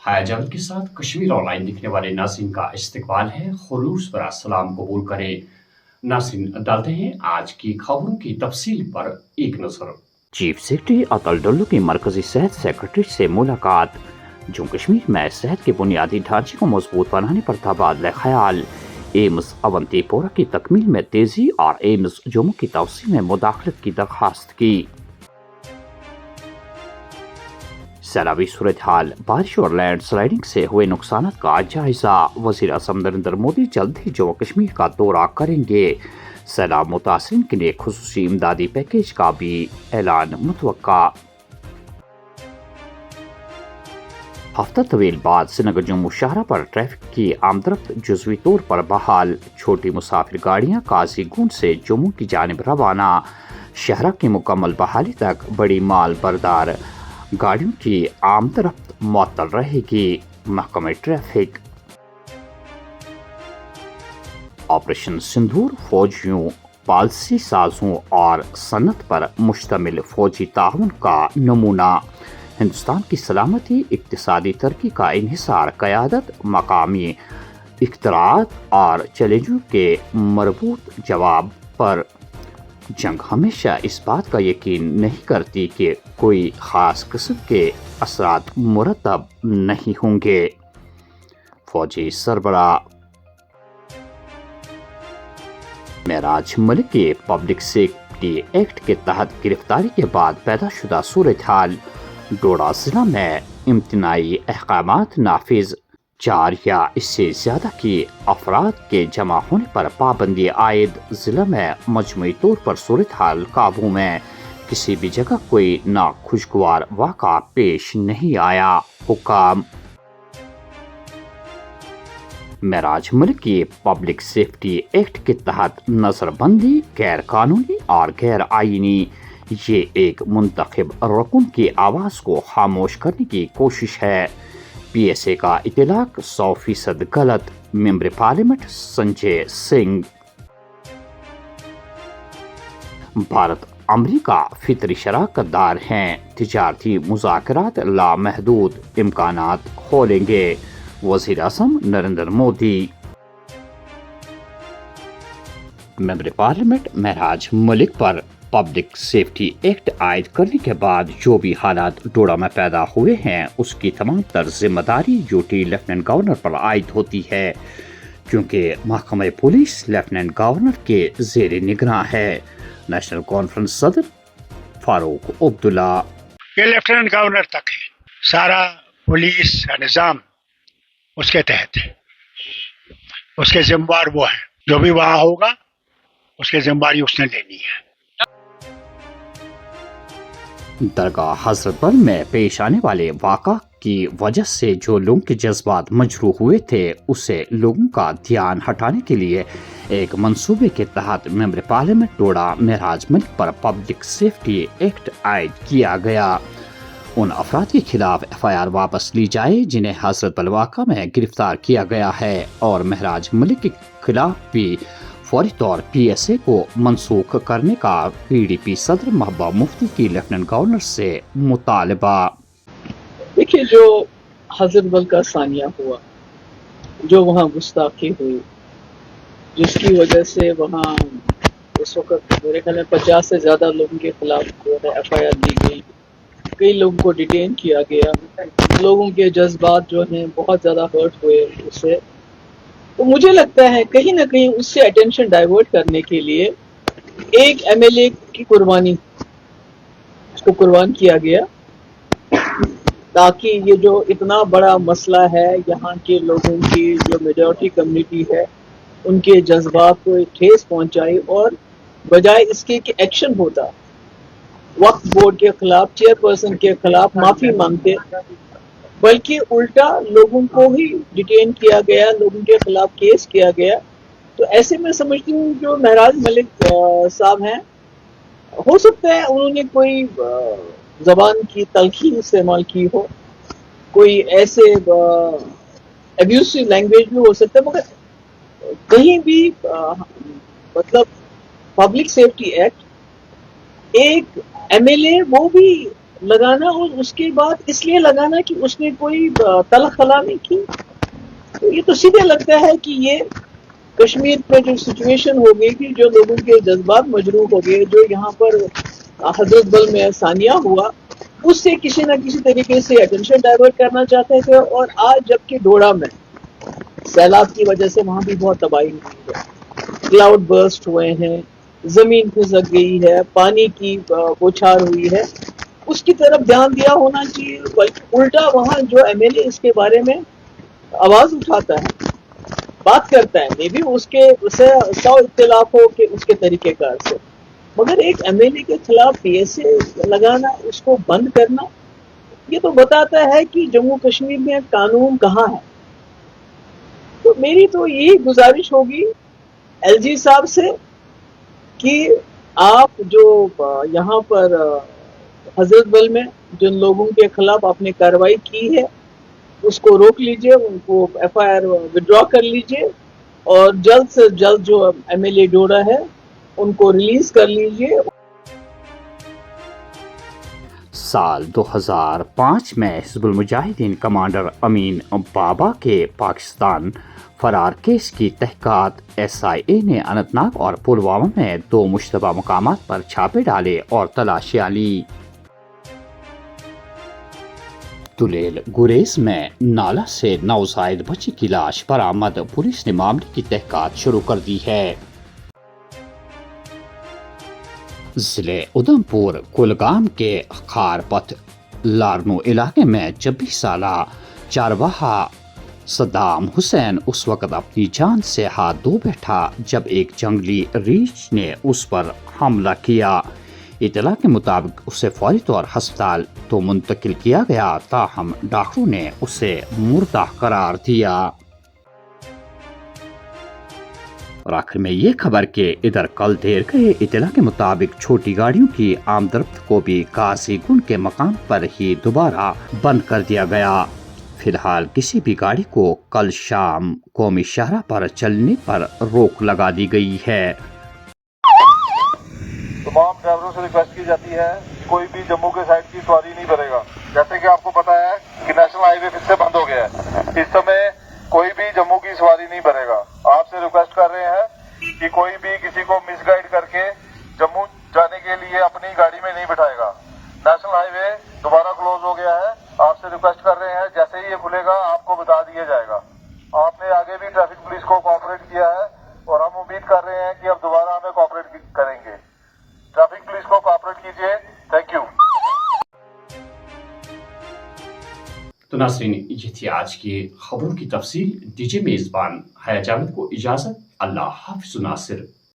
حیا جاوید کے ساتھ کشمیر آن لائن دیکھنے والے ناظرین کا استقبال ہے، خلوص برا سلام قبول کریں۔ ناظرین ڈالتے ہیں آج کی خبروں کی تفصیل پر ایک نظر۔ چیف سیکرٹری اطل ڈلو کی مرکزی صحت سیکرٹری سے ملاقات، جموں کشمیر میں صحت کے بنیادی ڈھانچے کو مضبوط بنانے پر تبادلہ خیال، ایمز اونتی پورہ کی تکمیل میں تیزی اور ایمز جموں کی توسیع میں مداخلت کی درخواست کی۔ سیلابی صورتحال، بارش اور لینڈ سلائڈنگ سے ہوئے نقصانات کا جائزہ، وزیر اعظم نریندر مودی جلد ہی جموں کشمیر کا دورہ کریں گے۔ سیلاب متاثرین کے لیے خصوصی امدادی پیکیج کا بھی اعلان متوقع۔ ہفتہ طویل بعد سری نگر جموں شاہراہ پر ٹریفک کی آمدرفت جزوی طور پر بحال، چھوٹی مسافر گاڑیاں قاضی گونڈ سے جموں کی جانب روانہ، شاہراہ کی مکمل بحالی تک بڑی مال بردار گاڑیوں کی آمدرفت معطل رہے گی، محکمہ ٹریفک۔ آپریشن سندور فوجیوں، پالیسی سازوں اور صنعت پر مشتمل فوجی تعاون کا نمونہ، ہندوستان کی سلامتی، اقتصادی ترقی کا انحصار، قیادت، مقامی اختراعات اور چیلنجوں کے مربوط جواب پر۔ جنگ ہمیشہ اس بات کا یقین نہیں کرتی کہ کوئی خاص قسم کے اثرات مرتب نہیں ہوں گے، فوجی سربراہ۔ معراج ملک کی پبلک سیفٹی ایکٹ کے تحت گرفتاری کے بعد پیدا شدہ صورتحال، ڈوڈا ضلع میں امتناعی احکامات نافذ، 4 یا اس سے زیادہ کی افراد کے جمع ہونے پر پابندی عائد، ضلع میں مجموعی طور پر صورتحال قابو میں، کسی بھی جگہ کوئی ناخوشگوار واقعہ پیش نہیں آیا، حکام۔ معراج ملک کی پبلک سیفٹی ایکٹ کے تحت نظر بندی غیر قانونی اور غیر آئینی، یہ ایک منتخب رکن کی آواز کو خاموش کرنے کی کوشش ہے۔ پی ایس اے کا اطلاق 100% غلط، ممبر پارلیمنٹ سنجے سنگھ۔ بھارت امریکہ فطری شراکت دار ہیں، تجارتی مذاکرات لامحدود امکانات کھولیں گے، وزیر اعظم نریندر مودی۔ ممبر پارلیمنٹ معراج ملک پر پبلک سیفٹی ایکٹ عائد کرنے کے بعد جو بھی حالات ڈوڈا میں پیدا ہوئے ہیں، اس کی تمام تر ذمہ داری ڈیوٹی لیفٹیننٹ گورنر پر عائد ہوتی ہے، کیونکہ محکمہ پولیس لیفٹیننٹ گورنر کے زیر نگراں ہے۔ نیشنل کانفرنس صدر فاروق عبداللہ۔ یہ لیفٹیننٹ گورنر تک ہے، سارا پولیس کا نظام اس کے تحت ہے، اس کے ذمہ دار وہ ہیں، جو بھی وہاں ہوگا اس کی ذمہ داری اس نے لینی ہے۔ درگاہ حضرت بل میں پیش آنے والے واقعہ کی وجہ سے جو لوگوں کے جذبات مجروح ہوئے تھے، اسے لوگوں کا دھیان ہٹانے کے لیے ایک منصوبے کے تحت ممبر پارلیمنٹ ڈوڈا معراج ملک پر پبلک سیفٹی ایکٹ عائد کیا گیا۔ ان افراد کے خلاف ایف آئی آر واپس لی جائے جنہیں حضرت بل واقعہ میں گرفتار کیا گیا ہے، اور معراج ملک کے خلاف بھی فوری طور پی ایس اے کو منسوخ کرنے کا پی ڈی پی صدر محبوبہ مفتی کی لیفٹیننٹ گورنر سے مطالبہ۔ دیکھیے، جو حضرت بل کا ثانیہ ہوا، جو وہاں گستاخی ہوئی، جس کی وجہ سے وہاں اس وقت میرے خیال میں 50 سے زیادہ لوگوں کے خلاف جو ہے ایف آئی آر دی گئی، کئی لوگوں کو ڈیٹین کیا گیا، لوگوں کے جذبات جو ہیں بہت زیادہ ہرٹ ہوئے اس سے۔ تو مجھے لگتا ہے کہیں نہ کہیں اس سے اٹینشن ڈائیورٹ کرنے کے لیے ایک ایم ایل اے کی قربانی، اس کو قربان کیا گیا، تاکہ یہ جو اتنا بڑا مسئلہ ہے، یہاں کے لوگوں کی جو میجورٹی کمیونٹی ہے، ان کے جذبات کو ٹھیس پہنچائی، اور بجائے اس کے کہ ایکشن ہوتا، وقت بورڈ کے خلاف، چیئر پرسن کے خلاف معافی مانگتے، بلکہ الٹا لوگوں کو ہی ڈیٹین کیا گیا، لوگوں کے خلاف کیس کیا گیا۔ تو ایسے میں سمجھتی ہوں جو معراج ملک صاحب ہیں، ہو سکتا ہے انہوں نے کوئی زبان کی تلخی استعمال کی ہو، کوئی ایسے ابیوسو لینگویج بھی ہو سکتا ہے، مگر کہیں بھی مطلب پبلک سیفٹی ایکٹ، ایک ایم ایل اے وہ بھی لگانا اور اس کے بعد اس لیے لگانا کہ اس نے کوئی تلخ خلا نہیں کی. تو یہ تو سیدھے لگتا ہے کہ یہ کشمیر میں جو سچویشن ہو گئی تھی, جو لوگوں کے جذبات مجروح ہو گئے, جو یہاں پر حضرت بل میں ثانیہ ہوا, اس سے کسی نہ کسی طریقے سے اٹینشن ڈائیورٹ کرنا چاہتے تھے. اور آج جبکہ ڈوڑا میں سیلاب کی وجہ سے وہاں بھی بہت تباہی ہوئی ہے, کلاؤڈ برسٹ ہوئے ہیں, زمین کھسک گئی ہے, پانی کی بوچھار ہوئی ہے, اس کی طرف دھیان دیا ہونا چاہیے. بلکہ الٹا وہاں جو ایم ایل اے اس کے بارے میں آواز اٹھاتا ہے, بات کرتا ہے, مے بھی اسے 100 اختلاف ہو کہ اس کے طریقہ کار سے, مگر ایک ایم ایل اے کے خلاف پی ایس اے لگانا, اس کو بند کرنا, یہ تو بتاتا ہے کہ جموں کشمیر میں قانون کہاں ہے. تو میری تو یہی گزارش ہوگی ایل جی صاحب سے کہ آپ جو یہاں پر حضرت بل میں جن لوگوں کے خلاف آپ نے کارروائی کی ہے اس کو روک لیجئے, ان کو ایف آئی آر وڈرا کر لیجئے, اور جلد سے جلد جو ایم ایل اے ڈوڑا ہے ان کو ریلیز کر لیجئے. سال 2005 میں حزب المجاہدین کمانڈر امین بابا کے پاکستان فرار کیس کی تحقیقات ایس آئی اے نے اننت ناگ اور پلوامہ میں 2 مشتبہ مقامات پر چھاپے ڈالے اور تلاشیاں لی. دلیل گریز میں نالہ سے نوزائیدہ بچی کی لاش برآمد, پولیس نے معاملے کی تحقیقات شروع کر دی ہے. ضلع ادھم پور کلگام کے خارپت لارنو علاقے میں 26 سالہ چارواہا صدام حسین اس وقت اپنی جان سے ہاتھ دھو بیٹھا جب ایک جنگلی ریچھ نے اس پر حملہ کیا. اطلاع کے مطابق اسے فوری طور ہسپتال تو منتقل کیا گیا, تاہم ڈاکٹروں نے اسے مردہ قرار دیا. اور آخر میں یہ خبر کہ ادھر کل دیر گئے اطلاع کے مطابق چھوٹی گاڑیوں کی آمدرفت کو بھی قاضی گنڈ کے مقام پر ہی دوبارہ بند کر دیا گیا. فی الحال کسی بھی گاڑی کو کل شام قومی شاہراہ پر چلنے پر روک لگا دی گئی ہے. تمام ڈرائیوروں سے ریکویسٹ کی جاتی ہے کوئی بھی جموں کے سائڈ کی سواری نہیں بھرے گا. جیسے کہ آپ کو پتا ہے کہ نیشنل ہائی وے پھر سے بند ہو گیا ہے, اس سمے کوئی بھی جموں کی سواری نہیں بھرے گا. آپ سے ریکویسٹ کر رہے ہیں کہ کوئی بھی کسی کو مس گائیڈ کر کے جموں جانے کے لیے اپنی گاڑی میں نہیں بٹھائے گا. نیشنل ہائی وے دوبارہ کلوز ہو گیا ہے. آپ سے ریکویسٹ کر رہے ہیں جیسے ہی یہ کھلے گا آپ کو بتا دیا جائے گا. آپ نے آگے بھی ٹریفک پولیس کو کوآپریٹ کیا ہے اور ہم امید کر رہے ہیں کہ اب دوبارہ ہمیں کوآپریٹ کریں گے. ٹریفک پولیس کو کوآپریٹ کیجیے. Thank you. تو ناظرین, یہ تھی آج کی خبروں کی تفصیل. دیجیے میزبان حیا جاوید کو اجازت. اللہ حافظ. ناصر.